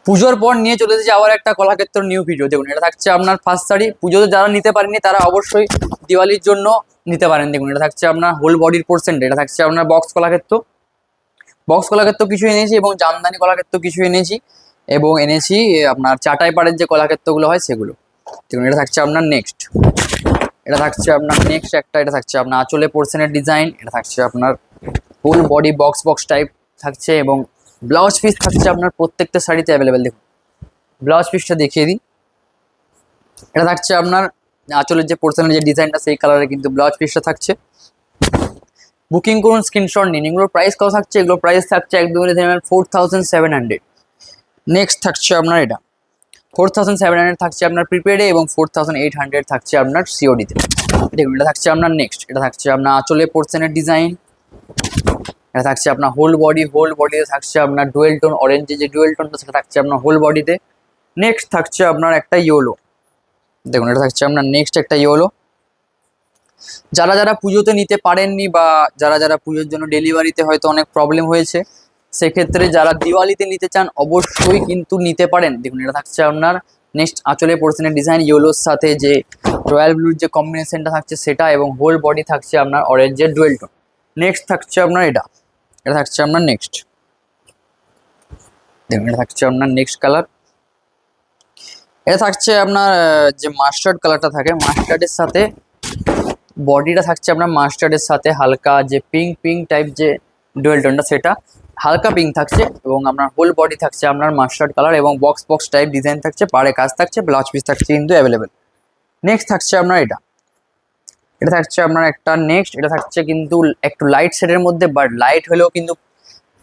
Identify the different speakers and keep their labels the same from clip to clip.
Speaker 1: পুজোর পর নিয়ে চলে এসেছে আবার একটা কলাক্ষেত্র নিউ ভিডিও। দেখুন এটা থাকছে আপনার ফার্স্ট শাড়ি। পুজোতে যারা নিতে পারেনি তারা অবশ্যই দিওয়ালির জন্য নিতে পারেন। দেখুন এটা থাকছে আপনার হোল বডির পোর্শন, এটা থাকছে আপনার বক্স কলাক্ষেত্র। বক্স কলাক্ষেত্র কিছু এনেছি এবং জামদানি কলাক্ষেত্র কিছু এনেছি, এবং এনেছি আপনার চাটাই পাড়ের যে কলাক্ষেত্রগুলো হয় সেগুলো। দেখুন এটা থাকছে আপনার নেক্সট, এটা থাকছে আপনার নেক্সট একটা, এটা থাকছে আপনার আঁচলে পোর্শনের ডিজাইন, এটা থাকছে আপনার full body box box type থাকছে, এবং ব্লাউজ পিস থাকছে আপনার প্রত্যেকটা শাড়িতে অ্যাভেলেবেল। দেখুন ব্লাউজ পিসটা দেখিয়ে দিই, এটা থাকছে আপনার আঁচলের যে পোর্শনের যে ডিজাইনটা সেই কালারে কিন্তু ব্লাউজ পিসটা থাকছে। বুকিং করুন, স্ক্রিনশট নিন। এগুলোর প্রাইস কত থাকছে? এগুলোর প্রাইস থাকছে একদমই 4700। নেক্সট থাকছে আপনার এটা 4700 থাকছে আপনার প্রিপেডে, এবং 4800 থাকছে আপনার সিওডিতে। দেখুন এটা থাকছে আপনার নেক্সট, এটা থাকছে আপনার আঁচলে পোর্শনের ডিজাইন, এটা থাকছে আপনার হোল বডিতে থাকছে আপনার ডুয়েল টোন, অরেঞ্জের যে ডুয়েল টোনটা সেটা থাকছে আপনার হোল বডিতে। নেক্সট থাকছে আপনার একটা ইয়েলো। দেখুন এটা থাকছে আপনার নেক্সট একটা ইয়েলো। যারা যারা পুজোতে নিতে পারেননি, বা যারা যারা পুজোর জন্য ডেলিভারিতে হয়তো অনেক প্রবলেম হয়েছে, সেক্ষেত্রে যারা দিওয়ালিতে নিতে চান অবশ্যই কিন্তু নিতে পারেন। দেখুন এটা থাকছে আপনার নেক্সট আঁচলে পোর্শনের ডিজাইন, ইয়েলোর সাথে যে রয়্যাল ব্লুর যে কম্বিনেশনটা থাকছে সেটা, এবং হোল বডি থাকছে আপনার অরেঞ্জের ডুয়েল টোন। নেক্সট থাকছে আপনার এটা, এটা থাকছে আপনার নেক্সট। দেখুন এটা থাকছে আপনার নেক্সট কালার, এটা থাকছে আপনার যে মাস্টার্ড কালারটা থাকে, মাস্টার্ডের সাথে বডিটা থাকছে আপনার মাস্টার্ডের সাথে হালকা যে পিঙ্ক পিঙ্ক টাইপ যে ডুয়েল টোনটা সেটা হালকা পিঙ্ক থাকছে, এবং আপনার হোল বডি থাকছে আপনার মাস্টার্ড কালার, এবং বক্স বক্স টাইপ ডিজাইন থাকছে, পাড়ে কাজ থাকছে, ব্লাউজ পিস থাকছে কিন্তু অ্যাভেলেবেল। নেক্সট থাকছে আপনার এটা, এটা থাকছে আপনার একটা নেক্সট, এটা থাকছে কিন্তু একটু লাইট শেডের মধ্যে, বাট লাইট হলেও কিন্তু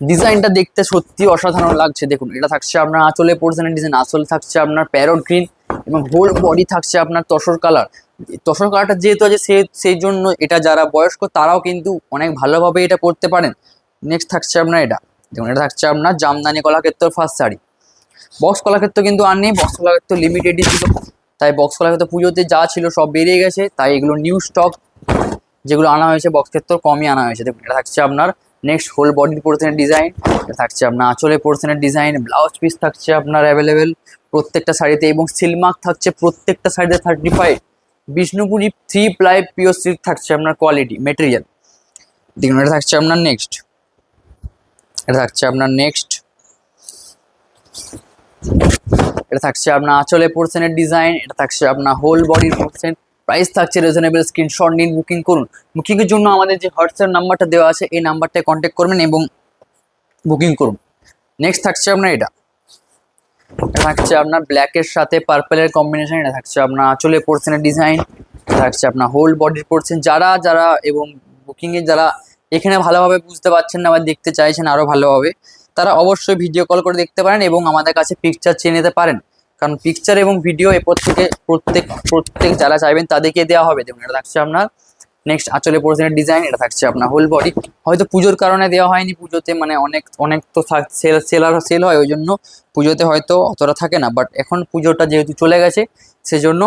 Speaker 1: ডিজাইনটা দেখতে সত্যি অসাধারণ লাগছে। দেখুন এটা থাকছে আপনার আঁচলে পোর্শনের ডিজাইন, আঁচল থাকছে আপনার প্যারট গ্রিন, এবং হোল বডি থাকছে আপনার তসর কালার। তসর কালারটা যেহেতু আছে সেই জন্য এটা যারা বয়স্ক তারাও কিন্তু অনেক ভালোভাবে এটা করতে পারেন। নেক্সট থাকছে আপনার এটা, দেখুন এটা থাকছে আপনার জামদানি কলাক্ষেত্র ফার্স্ট শাড়ি। বক্স কলাক্ষেত্র কিন্তু আর নেই, বক্স কলাক্ষেত্র লিমিটেডই ছিল, তাই বক্স কলাক্ষেত্র পুজোতে যা ছিল সব বেরিয়ে গেছে, তাই এগুলো নিউ স্টক যেগুলো আনা হয়েছে বক্স ক্ষেত্র কমই আনা হয়েছে। দেখুন এটা থাকছে আপনার নেক্সট হোল বডির পোর্শনের ডিজাইন, এটা থাকছে আপনার আঁচলে পোর্শনের ডিজাইন, ব্লাউজ পিস থাকছে আপনার অ্যাভেলেবেল প্রত্যেকটা শাড়িতে, এবং সিলমার্ক থাকছে প্রত্যেকটা শাড়িতে 35। বিষ্ণুপুরি 3 প্লাই পিওর সিল্ক থাকছে আপনার কোয়ালিটি মেটেরিয়াল। দেখুন এটা থাকছে আপনার নেক্সট, এটা থাকছে আপনার নেক্সট, এটা থাকছে আপনার আঁচলে পোর্শনের ডিজাইন, এটা থাকছে আপনার হোল বডির পোর্শন। প্রাইস থাকছে রিজনেবল, স্ক্রিনশট নিন, বুকিং করুন। বুকিংয়ের জন্য আমাদের যে হোয়াটসঅ্যাপ নাম্বারটা দেওয়া আছে এই নাম্বারটায় কন্ট্যাক্ট করবেন এবং বুকিং করুন। নেক্সট থাকছে আপনার এটা, এটা থাকছে আপনার ব্ল্যাকের সাথে পার্পেলের কম্বিনেশন, এটা থাকছে আপনার আঁচলে পোর্শনের ডিজাইন, এটা থাকছে আপনার হোল বডির পোর্শন। যারা যারা এবং বুকিংয়ে যারা এখানে ভালোভাবে বুঝতে পারছেন না বা দেখতে চাইছেন আরও ভালোভাবে, তারা অবশ্যই ভিডিও কল করে দেখতে পারেন এবং আমাদের কাছে পিকচার চেয়ে নিতে পারেন, কারণ পিকচার এবং ভিডিও এরপর থেকে প্রত্যেক যারা চাইবেন তাদেরকে দেওয়া হবে। দেখুন এটা থাকছে আপনার নেক্সট আঁচলে পোর্শনের ডিজাইন, এটা থাকছে আপনার হোল বডি। হয়তো পুজোর কারণে দেওয়া হয়নি, পুজোতে মানে অনেক অনেক তো সেল হয়, ওই জন্য পুজোতে হয়তো অতটা থাকে না, বাট এখন পুজোটা যেহেতু চলে গেছে সেজন্য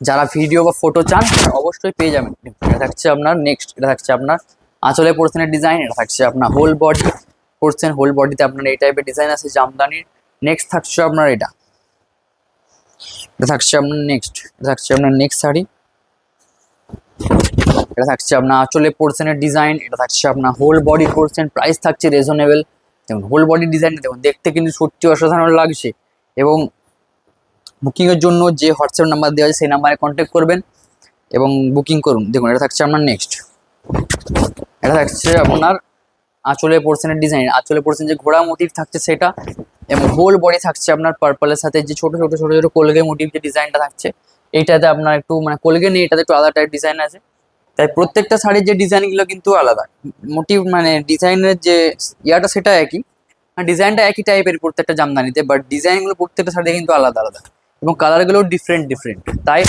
Speaker 1: যারা ভিডিও বা ফটো চান তারা অবশ্যই পেয়ে যাবেন। এটা থাকছে আপনার নেক্সট, এটা থাকছে আপনার আঁচলে পোর্শনের ডিজাইন, এটা থাকছে আপনার হোল বডি পোর্শন, হোল বডিতে আপনার এই টাইপের ডিজাইন আছে জামদানির। নেক্সট থাকছে আপনার এটা, এটা থাকছে আপনার নেক্সট, এটা থাকছে আপনার নেক্সট শাড়ি, এটা থাকছে আপনার আঁচলে পোর্শনের ডিজাইন, এটা থাকছে আপনার হোল বডি পোর্শন। প্রাইস থাকছে রিজনেবল। দেখুন হোল বডি ডিজাইনটা দেখুন, দেখতে কিন্তু সত্যি অসাধারণ লাগছে। এবং বুকিংয়ের জন্য যে হোয়াটসঅ্যাপ নাম্বার দেওয়া আছে সেই নাম্বারে কন্ট্যাক্ট করবেন এবং বুকিং করুন। দেখুন এটা থাকছে আপনার নেক্সট, এটা থাকছে আপনার আঁচলে পোর্শনের ডিজাইন, আঁচলে পোর্শন যে ঘোড়া মোটিভ থাকছে সেটা, এবং হোল বডি থাকছে আপনার পার্পলের সাথে যে ছোট ছোট ছোট ছোট কলগে মোটিভ যে ডিজাইনটা থাকছে, এইটাতে আপনার একটু মানে কলগে নেই, এটাতে একটু আলাদা টাইপ ডিজাইন আছে। তাই প্রত্যেকটা শাড়ির যে ডিজাইনগুলো কিন্তু আলাদা, মোটিভ মানে ডিজাইনের যে ইয়াটা সেটা একই, ডিজাইনটা একই টাইপের প্রত্যেকটা জামদানিতে, বাট ডিজাইনগুলো প্রত্যেকটা শাড়িতে কিন্তু আলাদা আলাদা, এবং কালারগুলো ডিফারেন্ট ডিফারেন্ট। তাই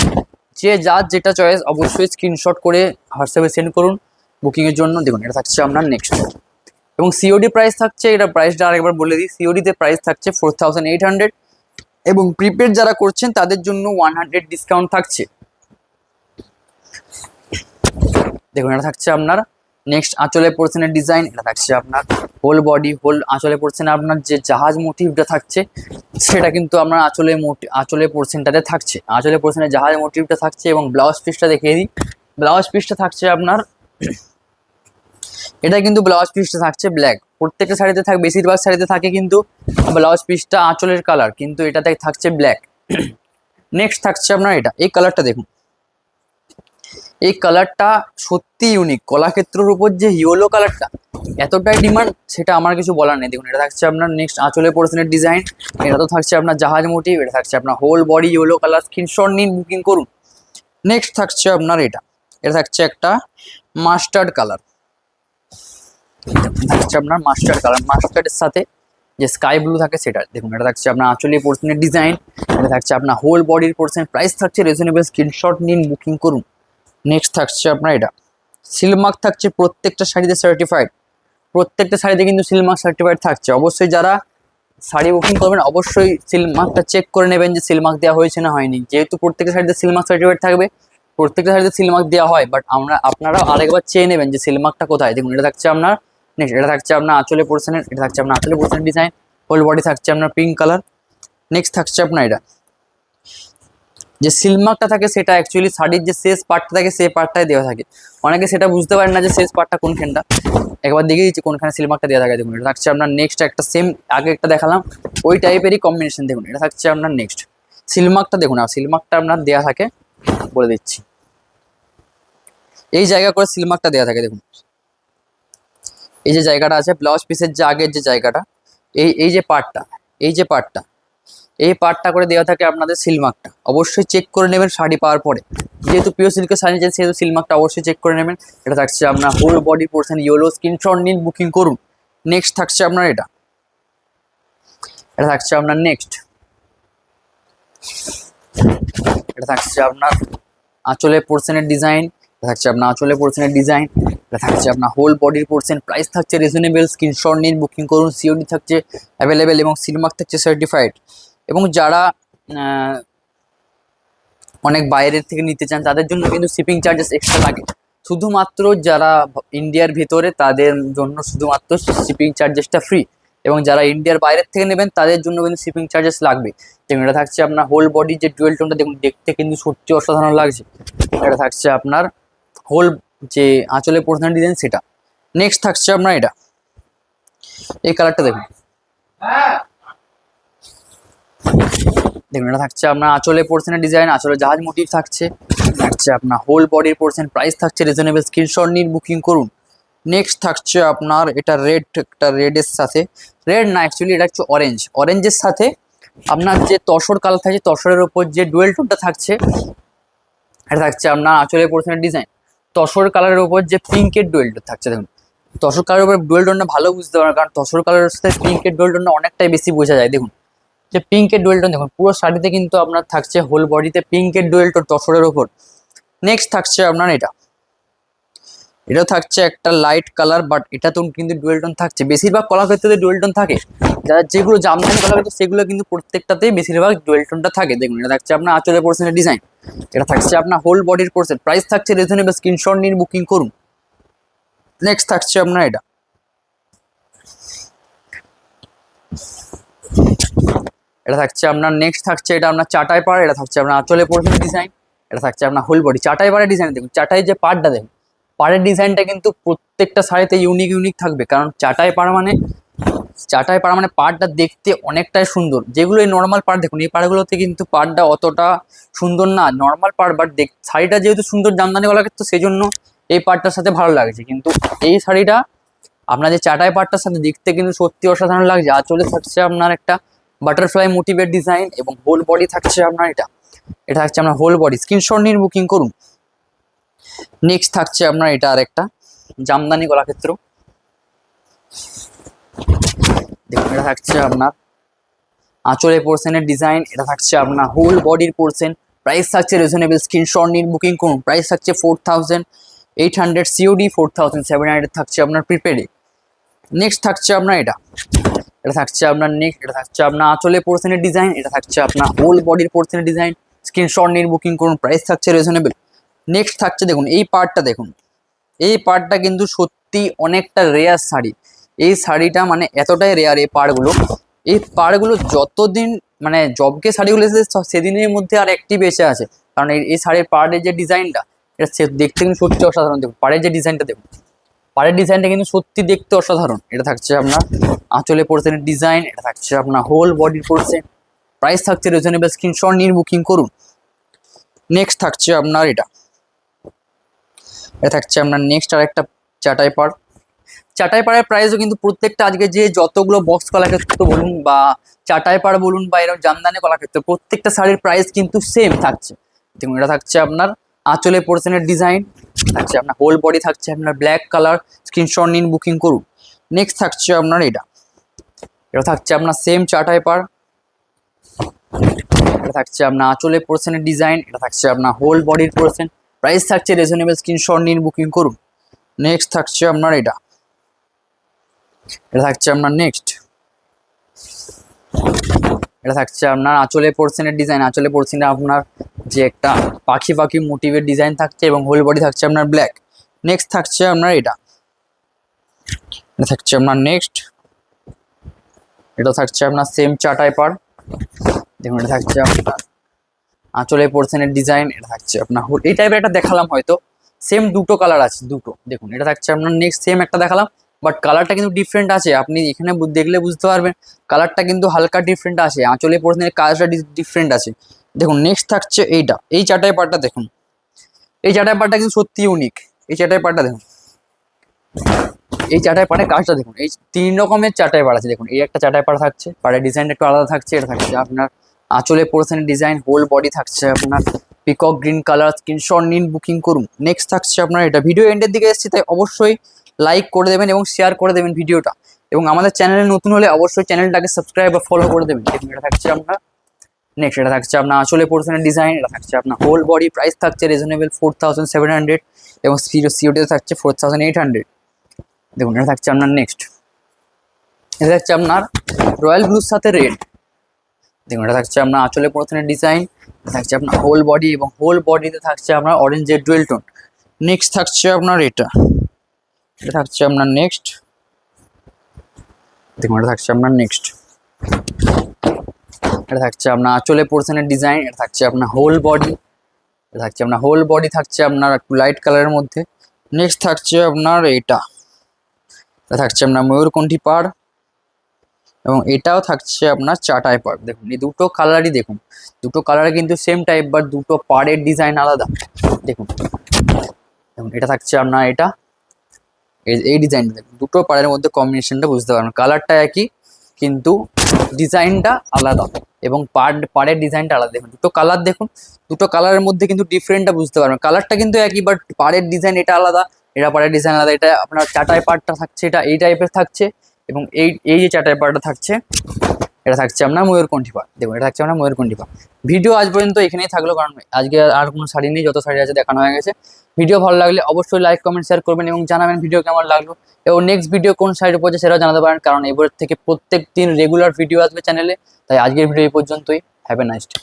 Speaker 1: যে যার যেটা চয়েস অবশ্যই স্ক্রিনশট করে হোয়াটসঅ্যাপে সেন্ড করুন বুকিংয়ের জন্য। দেখুন এটা থাকছে আপনার নেক্সট, এবং সিওডি প্রাইস থাকছে, এটা প্রাইসটা আরেকবার বলে দিই, সিওডিতে প্রাইস থাকছে 4800, এবং প্রিপেড যারা করছেন তাদের জন্য 100 ডিসকাউন্ট থাকছে। দেখুন এটা থাকছে আপনার নেক্সট আঁচলের পোর্শনের ডিজাইন, এটা থাকছে আপনার হোল বডি, হোল আঁচলের পোর্শনে আপনার যে জাহাজ মোটিভটা থাকছে সেটা কিন্তু আপনার আঁচলের পোর্শনটাতে থাকছে, আঁচলের পোর্শনে জাহাজ মোটিভটা থাকছে। এবং ব্লাউজ পিসটা দেখিয়ে দিই, ব্লাউজ পিসটা থাকছে আপনার, এটা কিন্তু ব্লাউজ পিসটা থাকছে ব্ল্যাক, প্রত্যেকটা শাড়িতে থাকে, বেশিরভাগ শাড়িতে থাকে কিন্তু ব্লাউজ পিসটা আঁচলের কালার, কিন্তু এটাতে থাকছে ব্ল্যাক। নেক্সট থাকছে আপনার এটা, এই কালারটা দেখুন, এই কালারটা সত্যি ইউনিক, কলাক্ষেত্রের উপর যে ইয়েলো কালারটা এতটাই ডিমান্ড সেটা আমার কিছু বলার নেই। দেখুন এটা থাকছে আপনার নেক্সট আঁচলের পোর্শনের ডিজাইন, এটা তো থাকছে আপনার জাহাজ মোটিভ, এটা থাকছে আপনার whole body yellow colour, screenshot নিন, বুকিং করুন। নেক্সট থাকছে আপনার এটা, এটা থাকছে একটা মাস্টার্ড কালার, থাকছে আপনার মাস্টার্ড কালার, মাস্টার্ডের সাথে যে স্কাই ব্লু থাকে সেটা। দেখুন এটা থাকছে আপনার আঁচলের পোর্শনের ডিজাইন, এটা থাকছে আপনার হোল বডির পোর্শন, প্রাইস থাকছে রিজনেবল, স্ক্রিনশট নিন, বুকিং করুন। নেক্সট থাকছে আপনার এটা, সিলমার্ক থাকছে প্রত্যেকটা শাড়িতে সার্টিফাইড, প্রত্যেকটা শাড়িতে কিন্তু সিলমার্ক সার্টিফাইড থাকছে। অবশ্যই যারা শাড়ি বুকিং করবেন অবশ্যই সিলমার্কটা চেক করে নেবেন যে সিলমার্ক দেওয়া হয়েছে না হয়নি, যেহেতু প্রত্যেকটা শাড়িতে সিলমার্ক সার্টিফাইড থাকবে, প্রত্যেকটা শাড়িতে সিলমার্ক দেওয়া হয়, বাট আপনারাও আরেকবার চেয়ে নেবেন যে সিলমার্কটা কোথায়। দেখুন এটা থাকছে আপনার নেক্সট, এটা থাকছে আপনার আঁচলের পোর্শনের, এটা থাকছে আপনার আঁচলের পোর্শনের ডিজাইন, হোল বডি থাকছে আপনার পিঙ্ক কালার। নেক্সট থাকছে আপনার এটা, যে সিলমার্কটা থাকে সেটা অ্যাকচুয়ালি শাড়ির যে শেষ পার্টটা থাকে সেই পার্টটাই দেওয়া থাকে, অনেকে সেটা বুঝতে পারেন না যে শেষ পার্টটা কোনখানটা, একবার দেখে দিচ্ছি কোনখানে সিলমার্কটা দেওয়া থাকে। দেখুন এটা থাকছে আপনার নেক্সট একটা সেম, আগে একটা দেখালাম ওই টাইপেরই কম্বিনেশন। দেখুন এটা থাকছে আপনার নেক্সট সিলমার্কটা, দেখুন আর সিলমার্কটা আপনার দেওয়া থাকে, বলে দিচ্ছি এই জায়গা করে সিলমার্কটা দেওয়া থাকে। দেখুন এই যে জায়গাটা আছে ব্লাউজ পিসের যে আগের যে জায়গাটা, এই যে পার্টটা, এই যে পার্টটা, এই পার্টটা করে দেওয়া থাকে আপনাদের সিলমার্কটা, অবশ্যই চেক করে নেবেন শাড়ি পাওয়ার পরে, যেহেতু পিওর সিল্কের শাড়ি নিচ্ছেন সেহেতু সিলমার্কটা অবশ্যই চেক করে নেবেন। এটা থাকছে আপনার whole body portion yellow, screenshot নিন, বুকিং করুন। নেক্সট থাকছে আপনার এটা, এটা থাকছে আপনার নেক্সট, এটা থাকছে আপনার আঁচলের পোর্শনের ডিজাইন, এটা থাকছে আপনার আঁচলের পোর্শনের ডিজাইন, এটা থাকছে আপনার হোল বডির পোর্শন, প্রাইস থাকছে রিজনেবল, স্ক্রিনশট নিন, বুকিং করুন। সিওডি থাকছে অ্যাভেলেবেল এবং সিলমার্ক থাকছে সার্টিফাইড। এবং যারা অনেক বাইরের থেকে নিতে চান তাদের জন্য কিন্তু শিপিং চার্জেস এক্সট্রা লাগে, শুধুমাত্র যারা ইন্ডিয়ার ভিতরে তাদের জন্য শুধুমাত্র শিপিং চার্জেসটা ফ্রি, এবং যারা ইন্ডিয়ার বাইরের থেকে নেবেন তাদের জন্য কিন্তু শিপিং চার্জেস লাগবে। যেমন এটা থাকছে আপনার হোল বডি যে ডুয়েল টোনটা, দেখুন দেখতে কিন্তু সত্যি অসাধারণ লাগছে। এটা থাকছে আপনার হোল যে আঁচলের পোর্শন ডিজাইন সেটা। নেক্সট থাকছে আপনার এটা, এই কালারটা দেখুন, দেখুন এটা থাকছে আপনার আঁচলের পোর্শনের ডিজাইন, আঁচলের জাহাজ মোটিভ থাকছে, থাকছে আপনার হোল বডির পোর্শন, প্রাইস থাকছে রিজনেবল, স্ক্রিনশট নিন, বুকিং করুন। নেক্সট থাকছে আপনার এটা রেড, একটা রেডের সাথে, রেড না অ্যাকচুয়ালি এটা হচ্ছে অরেঞ্জ, অরেঞ্জের সাথে আপনার যে তসর কালার থাকছে, তসরের ওপর যে ডুয়েল টোনটা থাকছে, এটা থাকছে আপনার আঁচলের পোর্শনের ডিজাইন, তসর কালারের ওপর যে পিঙ্কের ডুয়েল টোন থাকছে। দেখুন তসর কালারের উপর ডুয়েল টোনটা ভালো বুঝতে পারেন, কারণ তসর কালারের সাথে পিঙ্কের ডুয়েল টোনটা অনেকটাই বেশি বোঝা যায়। দেখুন যে পিঙ্কের ডুয়েল টোন, দেখুন পুরো শাড়িতে কিন্তু আপনার থাকছে হোল বডিতে পিঙ্কের ডুয়েল টোন তসরের ওপর। নেক্সট থাকছে আপনার এটা, এটাও থাকছে একটা লাইট কালার, বাট এটাতেও কিন্তু ডুয়েল টোন থাকছে, বেশিরভাগ কলাক্ষেত্রে ডুয়েল টোন থাকে, যারা যেগুলো জামদানি কলাক্ষেত্র সেগুলো কিন্তু প্রত্যেকটাতেই বেশিরভাগ ডুয়েল টোনটা থাকে। দেখুন এটা থাকছে আপনার আঁচলের পোর্শনের ডিজাইন, এটা থাকছে আপনার হোল বডির পোর্শন, প্রাইস থাকছে রিজনেবল, স্ক্রিনশট নিন, বুকিং করুন। নেক্সট থাকছে আপনার এটা, এটা থাকছে আপনার নেক্সট থাকছে এটা আপনার চাটাই পাড়, এটা থাকছে আপনার আঁচলের পোর্শনের ডিজাইন, এটা থাকছে আপনার হোল বডি চাটাই পাড়ের ডিজাইন। দেখুন চাটাই যে পাড়টা, দেখুন পাড়ের ডিজাইনটা কিন্তু প্রত্যেকটা শাড়িতে ইউনিক ইউনিক থাকবে, কারণ চাটাই পাড়া মানে পাড়টা দেখতে অনেকটাই সুন্দর। যেগুলো এই নর্মাল পাড়, দেখুন এই পাড়গুলোতে কিন্তু পাড়টা অতটা সুন্দর না, নর্মাল পাড়, বাট শাড়িটা যেহেতু সুন্দর জামদানি গলা তো সেই জন্য এই পাড়টার সাথে ভালো লাগছে। কিন্তু এই শাড়িটা আপনার যে চাটাই পাড়টার সাথে দেখতে কিন্তু সত্যি অসাধারণ লাগছে। আঁচলে থাকছে আপনার একটা বাটারফ্লাই মোটিভের ডিজাইন, এবং হোল বডি থাকছে আপনার এটা, এটা থাকছে আপনার হোল বডি, স্ক্রিনশট নিন, বুকিং করুন। নেক্সট থাকছে আপনার এটা আর একটা জামদানি কলাক্ষেত্র, দেখুন এটা থাকছে আপনার আঁচলের পোর্শনের ডিজাইন, এটা থাকছে আপনার হোল বডির পোর্শন, প্রাইস থাকছে রিজনেবল, স্ক্রিনশট নিন, বুকিং করুন। প্রাইস থাকছে 4800 সিওডি, 4700 থাকছে আপনার প্রিপেডে। নেক্সট থাকছে আপনার এটা, এটা থাকছে আপনার নেক্সট, এটা থাকছে আপনার আঁচলের পোর্শনের ডিজাইন, এটা থাকছে আপনার হোল বডির পোর্শনের ডিজাইন, স্ক্রিনশট নিন, বুকিং করুন। প্রাইস থাকছে রিজনেবল। নেক্সট থাকছে দেখুন এই পার্টটা, দেখুন এই পাড়টা কিন্তু সত্যি অনেকটা রেয়ার শাড়ি। এই শাড়িটা মানে এতটাই রেয়ার এই পাড়গুলো, এই পাড়গুলো যতদিন মানে জবকে শাড়িগুলো এসেছে সেদিনের মধ্যে আর একটি বেঁচে আছে। কারণ এই শাড়ির পাড়ের যে ডিজাইনটা, এটা দেখতে কিন্তু সত্যি অসাধারণ। দেখুন পাড়ের যে ডিজাইনটা, দেখুন পাড়ের ডিজাইনটা কিন্তু সত্যি দেখতে অসাধারণ। এটা থাকছে আপনার আঁচলে পোর্শনের ডিজাইন, এটা থাকছে আপনার হোল বডির পোর্শন। প্রাইস থাকছে রিজনেবল, স্ক্রিনশট নিয়ে বুকিং করুন। নেক্সট থাকছে আপনার এটা থাকছে আপনার নেক্সট আর একটা চাটাই পাড়। চাটাই পাড়ের প্রাইসও কিন্তু প্রত্যেকটা আজকে যে যতগুলো বক্স কলাক্ষেত্র বলুন বা চাটাই পাড় বলুন বা এরকম জামদানি কলাক্ষেত্র, প্রত্যেকটা শাড়ির প্রাইস কিন্তু সেম থাকছে। দেখুন এটা থাকছে আপনার আঁচলে পোর্শনের ডিজাইন, থাকছে আপনার হোল বডি থাকছে আপনার ব্ল্যাক কালার, স্ক্রিনশট নিন বুকিং করুন। নেক্সট থাকছে আপনার এটা থাকছে আপনার সেম চাটাই পাড়, এটা থাকছে আপনার আঁচলে পোর্শনের ডিজাইন, এটা থাকছে আপনার হোল বডির পোর্শন। প্রাইস থাকছে রিজনেবল, স্ক্রিনশট নিন বুকিং করুন। নেক্সট থাকছে আপনার এটা থাকছে আপনার নেক্সট এটা থাকছে আপনার আঁচলে পোর্শনের ডিজাইন, আঁচলে পোর্শনে আপনার যে একটা পাখি পাখি মোটিভের ডিজাইন থাকছে এবং হোল বডি থাকছে আপনার ব্ল্যাক। নেক্সট থাকছে আপনার এটা থাকছে আপনার নেক্সট এটা থাকছে আপনার সেম চাটাই পাড়। দেখুন এটা থাকছে আপনার আঁচলে পোর্শনের ডিজাইন, এটা থাকছে আপনার এই টাইপের একটা দেখালাম হয়তো, সেম দুটো কালার আছে দুটো। দেখুন এটা থাকছে আপনার নেক্সট সেম একটা দেখালাম, বাট কালারটা কিন্তু ডিফারেন্ট আছে। আপনি এখানে দেখলে বুঝতে পারবেন কালারটা কিন্তু হালকা ডিফারেন্ট আছে, আঁচলে পোর্শনের কাজটা ডিফারেন্ট আছে। দেখুন নেক্সট থাকছে এই চাটাই পাড়টা। দেখুন এই চাটাই পাড়টা কিন্তু সত্যি ইউনিক। এই চাটাই পাড়টা দেখুন, এই চাটাই পাড়ের কাজটা দেখুন। এই 3 রকমের চাটাই পাড় আছে। দেখুন এই একটা চাটাই পাড় থাকছে, পাড়ের ডিজাইনটা একটু আলাদা থাকছে। এটা থাকছে আপনার আঁচলে পোর্শনের ডিজাইন, হোল বডি থাকছে আপনার পিকক গ্রিন কালার। স্ক্রিনশট নিন বুকিং করুন। নেক্সট থাকছে আপনার এটা। ভিডিও এন্ডের দিকে এসেছি তাই অবশ্যই লাইক করে দেবেন এবং শেয়ার করে দেবেন ভিডিওটা, এবং আমাদের চ্যানেলে নতুন হলে অবশ্যই চ্যানেলটাকে সাবস্ক্রাইব বা ফলো করে দেবেন। দেখুন এটা থাকছে আপনার নেক্সট, এটা থাকছে আপনার আঁচলে পোর্শনের ডিজাইন, এটা থাকছে আপনার হোল বডি। প্রাইস থাকছে রিজনেবল 4700 এবং সিওটিতে থাকছে 4800। দেখুন এটা থাকছে আপনার নেক্সট, এটা থাকছে আপনার রয়্যাল ব্লুর সাথে রেড। দেখুন এটা থাকছে আপনার আঁচলে পোর্শনের ডিজাইন, এটা থাকছে আপনার হোল বডি এবং হোল বডিতে থাকছে আপনার অরেঞ্জের ডুয়েল টোন। নেক্সট থাকছে আপনার এটা থাকছে আপনার নেক্সট। দেখুন এটা থাকছে আপনার নেক্সট, এটা থাকছে আপনার আঁচলে পোর্শনের ডিজাইন, এটা থাকছে আপনার হোল বডি, এটা থাকছে আপনার হোল বডি থাকছে আপনার একটু লাইট কালারের মধ্যে। নেক্সট থাকছে আপনার এটা থাকছে আপনার ময়ূরকণ্ঠী পাড় এবং এটাও থাকছে আপনার চাটাই পাড়। দেখুন এই দুটো কালারই, দেখুন দুটো কালার কিন্তু সেম টাইপ বাট দুটো পাড়ের ডিজাইন আলাদা। দেখুন দেখুন এটা থাকছে আপনার এটা এই ডিজাইনটা। দেখুন দুটো পাড়ের মধ্যে কম্বিনেশনটা বুঝতে পারবেন, কালারটা একই কিন্তু ডিজাইনটা আলাদা এবং পাড়ের ডিজাইনটা আলাদা। দেখুন দুটো কালার, দেখুন দুটো কালারের মধ্যে কিন্তু ডিফারেন্টটা বুঝতে পারবেন। কালারটা কিন্তু একই বাট পাড়ের ডিজাইন এটা আলাদা, এটা পাড়ের ডিজাইন আলাদা। এটা আপনার চাটাই পাড়টা থাকছে এটা এই টাইপের থাকছে, এবং এই যে চাটাই পাড়টা থাকছে এটা থাকছে আপনার ময়ূরকণ্ঠী পাড়। দেখুন এটা থাকছে আপনার ময়ূরকণ্ঠী পাড়। ভিডিও আজ পর্যন্ত এখানেই থাকলো, কারণ আজকে আর কোনো শাড়ি নেই, যত শাড়ি আছে দেখানো হয়ে গেছে। ভিডিও ভালো লাগলে অবশ্যই লাইক কমেন্ট শেয়ার করবেন এবং জানাবেন ভিডিও কেমন লাগলো, এবং নেক্সট ভিডিও কোন শাড়ির উপর সেটাও জানাতে পারেন, কারণ এবার থেকে প্রত্যেক দিন রেগুলার ভিডিও আসবে চ্যানেলে। তাই আজকের ভিডিও এই পর্যন্তই। Have a nice day.